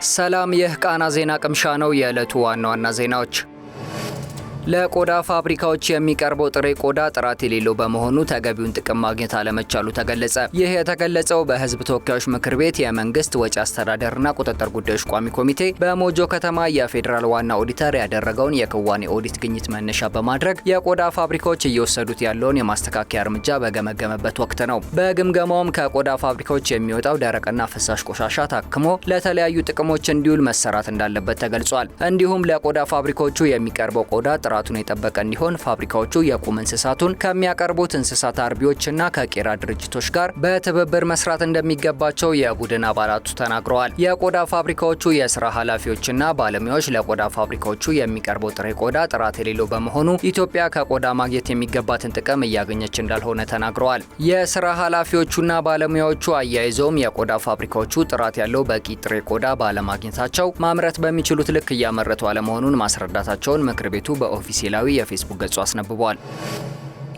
ሰላም ይህ ቃና ዜና ቅምሻ ነው። የዕለቱ ዋና ዋና ዜናዎች ለቆዳ ፋብሪካዎች የሚቀርበው ጥሬ ቆዳ ጥራት የሌለው በመሆኑ ተገቢውን ጥቅም ማግኘት አለመቻሉ ተገለጸ። ይህ የተገለጸው በሕዝብ ተወካዮች ምክር ቤት የመንግስት ወጪ አስተዳደርና ቁጥጥር ጉዳዮች ቋሚ ኮሚቴ በሞጆ ከተማ የፌዴራል ዋና ኦዲተር ያደረገውን የክዋኔ ኦዲት ግኝት መነሻ በማድረግ የቆዳ ፋብሪካዎች እየወሰዱት ያለውን የማስተካከያ እርምጃ በገመገመበት ወቅት ነው። በግምገማውም ከቆዳ ፋብሪካዎች የሚወጣው ደረቅና ፍሳሽ ቆሻሻ ታክሞ ለተለያዩ ጥቅሞች እንዲውል መሰራት እንዳለበት ተገልጿል። እንዲሁም ለቆዳ ፋብሪካዎቹ የሚቀርበው ቆዳ ጥራቱን የጠበቀ እንዲሆን ፋብሪካዎቹ የቁም እንስሳቱን ከሚያቀርቡት እንስሳት አርቢዎችና ከቄራ ድርጅቶች ጋር በትብብር መስራት እንደሚገባቸው የቡድን አባላቱ ተናግረዋል። የቆዳ ፋብሪካዎቹ የስራ ኃላፊዎችና ባለሙያዎች ለቆዳ ፋብሪካዎቹ የሚቀርበው ጥሬ ቆዳ ጥራት የሌለው በመሆኑ ኢትዮጵያ ከቆዳ ማግኘት የሚገባትን ጥቅም እያገኘች እንዳልሆነ ተናግረዋል። የስራ ኃላፊዎቹና ባለሙያዎቹ አያይዘውም የቆዳ ፋብሪካዎቹ ጥራት ያለው በቂ ጥሬ ቆዳ ባለማግኘታቸው ማምረት በሚችሉት ልክ እያመረቱ አለመሆኑን ማስረዳታቸውን ምክር ቤቱ ኦፊሴላዊ የፌስቡክ ገጹ አስነብቧል።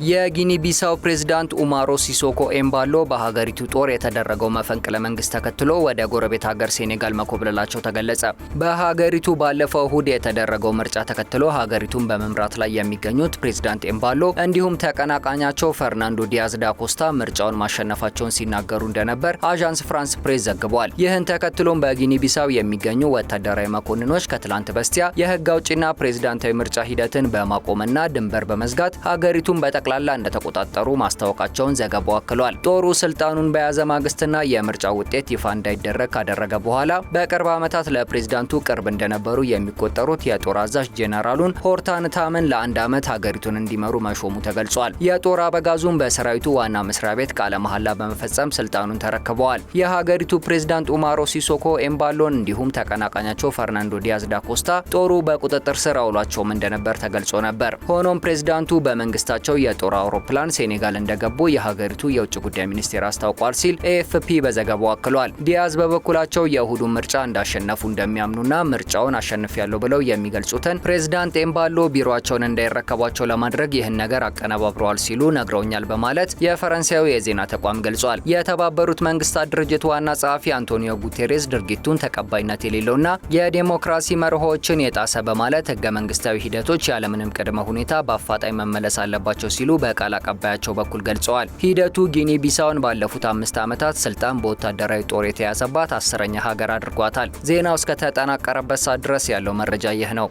የጊኒ ቢሳው ፕሬዝዳንት ኡማሮ ሲሶኮ ኤምባሎ በሀገሪቱ ጦር የተደረገው መፈንቅለ መንግስት ተከትሎ ወደ ጎረቤት ሀገር ሴኔጋል መኮብለላቸው ተገለጸ። በሀገሪቱ ባለፈው እሁድ የተደረገው ምርጫ ተከትሎ ሀገሪቱን በመምራት ላይ የሚገኙት ፕሬዝዳንት ኤምባሎ እንዲሁም ተቀናቃኛቸው ፈርናንዶ ዲያዝ ዳ ኮስታ ምርጫውን ማሸነፋቸውን ሲናገሩ እንደነበር አዣንስ ፍራንስ ፕሬስ ዘግቧል። ይህን ተከትሎም በጊኒ ቢሳው የሚገኙ ወታደራዊ መኮንኖች ከትላንት በስቲያ የህግ አውጪና ፕሬዝዳንታዊ ምርጫ ሂደትን በማቆምና ድንበር በመዝጋት ሀገሪቱን በጠቅላላ እንደተቆጣጠሩ ማስታወቃቸውን ዘገባው አክሏል። ጦሩ ስልጣኑን በያዘ ማግስትና የምርጫው ውጤት ይፋ እንዳይደረግ ካደረገ በኋላ በቅርብ ዓመታት ለፕሬዝዳንቱ ቅርብ እንደነበሩ የሚቆጠሩት የጦር አዛዥ ጄኔራሉን ሆርታን ታምን ለአንድ ዓመት ሀገሪቱን እንዲመሩ መሾሙ ተገልጿል። የጦር አበጋዙን በሰራዊቱ ዋና መስሪያ ቤት ቃለ መሐላ በመፈጸም ስልጣኑን ተረክበዋል። የሀገሪቱ ፕሬዝዳንት ኡማሮ ሲሶኮ ኤምባሎን እንዲሁም ተቀናቃኛቸው ፈርናንዶ ዲያዝ ዳ ኮስታ ጦሩ በቁጥጥር ስር አውሏቸውም እንደነበር ተገልጾ ነበር። ሆኖም ፕሬዝዳንቱ በመንግስታቸው የጦር አውሮፕላን ሴኔጋል እንደገቡ የሀገሪቱ የውጭ ጉዳይ ሚኒስቴር አስታውቋል ሲል ኤኤፍፒ በዘገባው አክሏል። ዲያዝ በበኩላቸው የእሁዱን ምርጫ እንዳሸነፉ እንደሚያምኑና ምርጫውን አሸንፊያለሁ ብለው የሚገልጹትን ፕሬዝዳንት ኤምባሎ ቢሮአቸውን እንዳይረከቧቸው ለማድረግ ይህን ነገር አቀነባብረዋል ሲሉ ነግረውኛል በማለት የፈረንሳዩ የዜና ተቋም ገልጿል። የተባበሩት መንግስታት ድርጅት ዋና ጸሐፊ አንቶኒዮ ጉቴሬስ ድርጊቱን ተቀባይነት የሌለውና የዴሞክራሲ መርሆችን የጣሰ በማለት ህገ መንግስታዊ ሂደቶች ያለምንም ቅድመ ሁኔታ በአፋጣኝ መመለስ አለባቸው ሲሉ በቃል አቀባያቸው በኩል ገልጸዋል። ሂደቱ ጊኒ ቢሳውን ባለፉት 5 ዓመታት ስልጣን በወታደራዊ ጦር የተያዘባት 10ኛ ሀገር አድርጓታል። ዜናው እስከተጠናቀረበት ሰዓት ድረስ ያለው መረጃ ይህ ነው።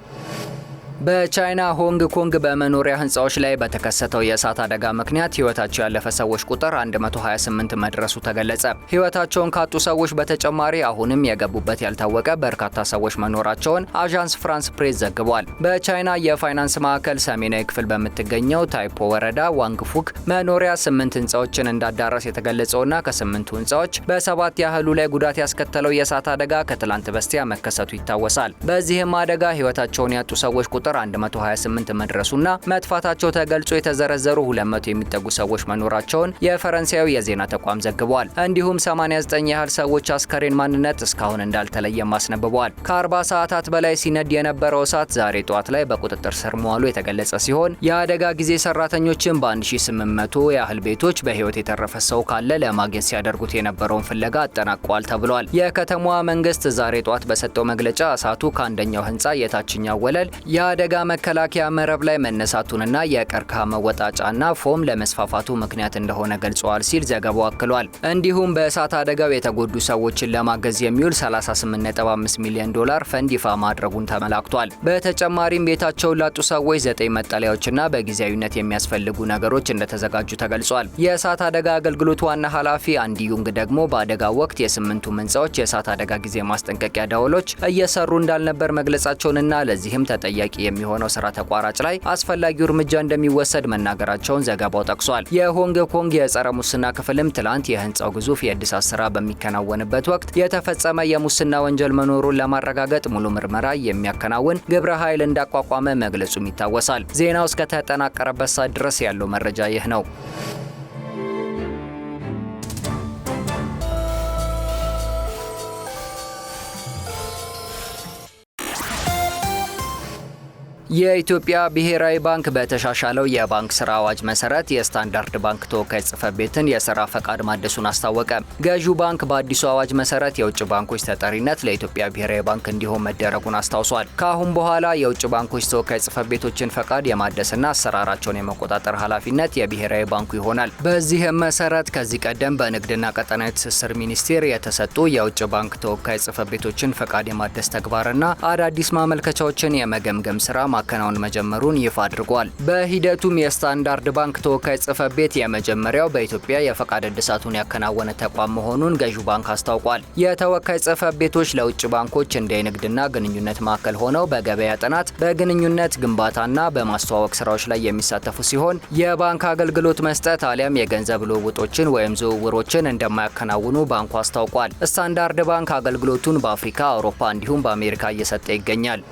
በቻይና ሆንግ ኮንግ በመኖሪያ ህንጻዎች ላይ በተከሰተው የእሳት አደጋ ምክንያት ህይወታቸው ያለፈ ሰዎች ቁጥር 128 መድረሱ ተገለጸ። ህይወታቸውን ካጡ ሰዎች በተጨማሪ አሁንም የገቡበት ያልታወቀ በርካታ ሰዎች መኖራቸውን አዣንስ ፍራንስ ፕሬስ ዘግቧል። በቻይና የፋይናንስ ማዕከል ሰሜናዊ ክፍል በምትገኘው ታይፖ ወረዳ ዋንግፉክ መኖሪያ 8 ህንጻዎችን እንዳዳረስ የተገለጸውና ከ8ቱ ህንጻዎች በ7 ያህሉ ላይ ጉዳት ያስከተለው የእሳት አደጋ ከትላንት በስቲያ መከሰቱ ይታወሳል። በዚህም አደጋ ህይወታቸውን ያጡ ሰዎች ቁጥር 128 መድረሱና መጥፋታቸው ተገልጾ የተዘረዘሩ 200 የሚጠጉ ሰዎች መኖራቸውን የፈረንሳዩ የዜና ተቋም ዘግቧል። እንዲሁም 89 ያህል ሰዎች አስከሬን ማንነት እስካሁን እንዳልተለየም አስነብቧል። ከ40 ሰዓታት በላይ ሲነድ የነበረው እሳት ዛሬ ጠዋት ላይ በቁጥጥር ስር መዋሉ የተገለጸ ሲሆን የአደጋ ጊዜ ሰራተኞችን በ1800 ያህል ቤቶች በህይወት የተረፈ ሰው ካለ ለማግኘት ሲያደርጉት የነበረውን ፍለጋ አጠናቀዋል ተብሏል። የከተማዋ መንግስት ዛሬ ጠዋት በሰጠው መግለጫ እሳቱ ከአንደኛው ህንጻ የታችኛው ወለል የአደጋ መከላከያ መረብ ላይ መነሳቱንና የቀርከሃ መወጣጫና ፎም ለመስፋፋቱ ምክንያት እንደሆነ ገልጸዋል ሲል ዘገባው አክሏል። እንዲሁም በእሳት አደጋው የተጎዱ ሰዎችን ለማገዝ የሚውል 38.5 ሚሊዮን ዶላር ፈንድ ይፋ ማድረጉን ተመላክቷል። በተጨማሪም ቤታቸውን ላጡ ሰዎች 9 መጠለያዎችና በጊዜያዊነት የሚያስፈልጉ ነገሮች እንደተዘጋጁ ተገልጿል። የእሳት አደጋ አገልግሎት ዋና ኃላፊ አንዲ ዩንግ ደግሞ በአደጋው ወቅት የ8ቱም ህንጻዎች የእሳት አደጋ ጊዜ ማስጠንቀቂያ ደወሎች እየሰሩ እንዳልነበር መግለጻቸውንና ለዚህም ተጠያቂ የሚሆነው ስራ ተቋራጭ ላይ አስፈላጊው እርምጃ እንደሚወሰድ መናገራቸውን ዘገባው ጠቅሷል። የሆንግ ኮንግ የጸረ ሙስና ክፍልም ትላንት የህንጻው ግዙፍ የእድሳት ስራ በሚከናወንበት ወቅት የተፈጸመ የሙስና ወንጀል መኖሩን ለማረጋገጥ ሙሉ ምርመራ የሚያከናውን ግብረ ኃይል እንዳቋቋመ መግለጹም ይታወሳል። ዜናው እስከተጠናቀረበት ሰዓት ድረስ ያለው መረጃ ይህ ነው። የኢትዮጵያ ብሔራዊ ባንክ በተሻሻለው የባንክ ስራ አዋጅ መሰረት የስታንዳርድ ባንክ ተወካይ ጽሕፈት ቤትን የስራ ፈቃድ ማደሱን አስታወቀ። ገዢው ባንክ በአዲሱ አዋጅ መሰረት የውጭ ባንኮች ተጠሪነት ለኢትዮጵያ ብሔራዊ ባንክ እንዲሆን መደረጉን አስታውሷል። ከአሁን በኋላ የውጭ ባንኮች ተወካይ ጽሕፈት ቤቶችን ፈቃድ የማደስና አሰራራቸውን የመቆጣጠር ኃላፊነት የብሔራዊ ባንኩ ይሆናል። በዚህም መሰረት ከዚህ ቀደም በንግድና ቀጠናዊ ትስስር ሚኒስቴር የተሰጡ የውጭ ባንክ ተወካይ ጽሕፈት ቤቶችን ፈቃድ የማደስ ተግባርና አዳዲስ ማመልከቻዎችን የመገምገም ስራ ማከናወን መጀመሩን ይፋ አድርጓል። በሂደቱም የስታንዳርድ ባንክ ተወካይ ጽሕፈት ቤት የመጀመሪያው በኢትዮጵያ የፈቃድ እድሳቱን ያከናወነ ተቋም መሆኑን ገዢው ባንክ አስታውቋል። የተወካይ ጽሕፈት ቤቶች ለውጭ ባንኮች እንደ የንግድና ግንኙነት ማዕከል ሆነው በገበያ ጥናት፣ በግንኙነት ግንባታና በማስተዋወቅ ስራዎች ላይ የሚሳተፉ ሲሆን የባንክ አገልግሎት መስጠት አሊያም የገንዘብ ልውውጦችን ወይም ዝውውሮችን እንደማያከናውኑ ባንኩ አስታውቋል። ስታንዳርድ ባንክ አገልግሎቱን በአፍሪካ፣ አውሮፓ እንዲሁም በአሜሪካ እየሰጠ ይገኛል።